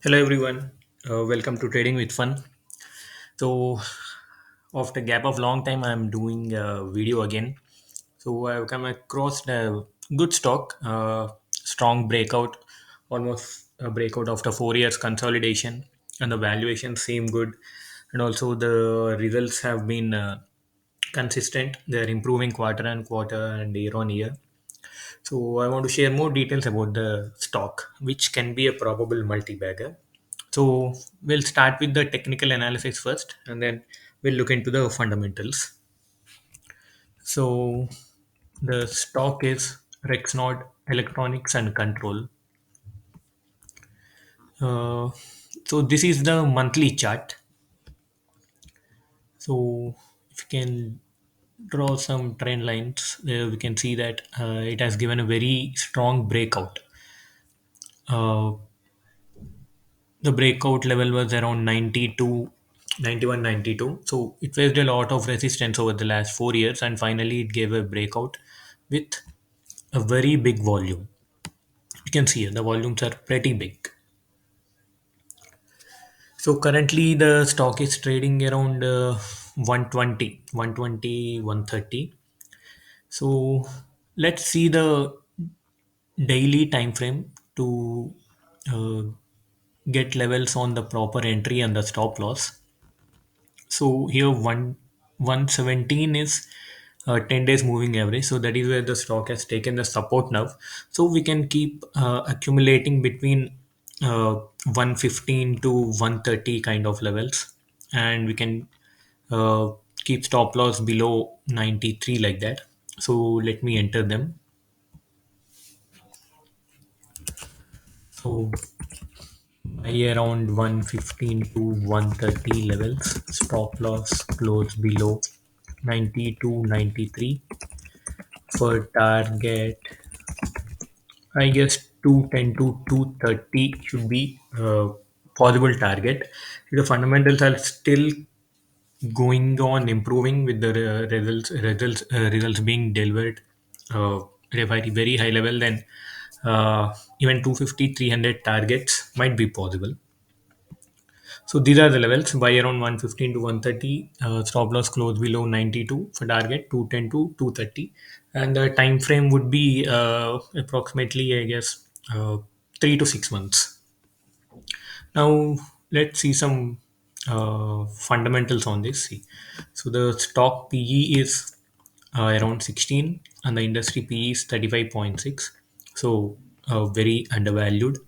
Hello everyone, welcome to Trading with Fun. So, after gap of long time, I'm doing a video again. So I've come across a good stock, strong breakout, almost a breakout after 4 years consolidation, and the valuation seem good, and also the results have been consistent. They're improving quarter and quarter and year on year. So I want to share more details about the stock, which can be a probable multi-bagger. So we'll start with the technical analysis first, and then we'll look into the fundamentals. So the stock is Rexnord Electronics and Control. Uh, so this is the monthly chart. So if you can draw some trend lines, we can see that it has given a very strong breakout. Uh, the breakout level was around 92, 91, 92. So it faced a lot of resistance over the last 4 years, and finally it gave a breakout with a very big volume. You can see here the volumes are pretty big. So currently the stock is trading around 120, 120, 130. So let's see the daily time frame to uh, get levels on the proper entry and the stop loss. So here 117 is 10 days moving average. So that is where the stock has taken the support now. So we can keep accumulating between 115 to 130 kind of levels, and we can uh, keep stop loss below 93 like that. So let me enter them. So by around 115 to 130 levels, stop loss close below 90 to 93. For target, I guess 210 to 230 should be possible target. The fundamentals are still going on improving with the results being delivered at a very high level. Then even 250, 300 targets might be possible. So these are the levels by around 115 to 130. Stop loss close below 92 for target 210 to 230, and the time frame would be approximately, I guess, 3 to 6 months. Now let's see some fundamentals on this. See, so the stock PE is around 16, and the industry PE is 35.6. So very undervalued.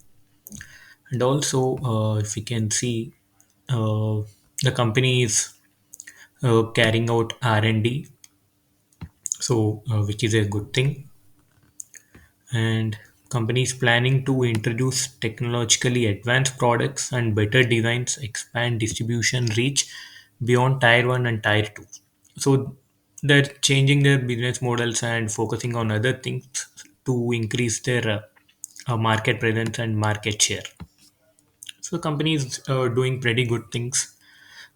And also, if we can see, uh, the company is carrying out R&D, so which is a good thing. And company is planning to introduce technologically advanced products and better designs, expand distribution reach beyond tier 1 and tier 2. So they're changing their business models and focusing on other things to increase their market presence and market share. So company is doing pretty good things,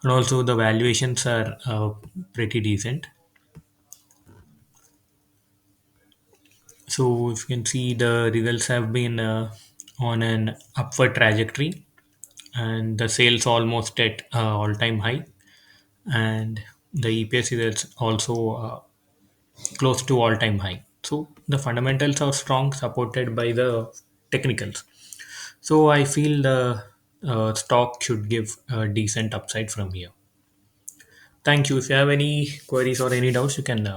and also the valuations are pretty decent. So if you can see, the results have been on an upward trajectory, and the sales almost at all-time high, and the EPS is also close to all-time high. So the fundamentals are strong, supported by the technicals. So I feel the stock should give a decent upside from here. Thank you. If you have any queries or any doubts, you can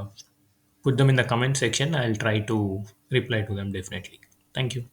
put them in the comment section. I'll try to reply to them definitely. Thank you.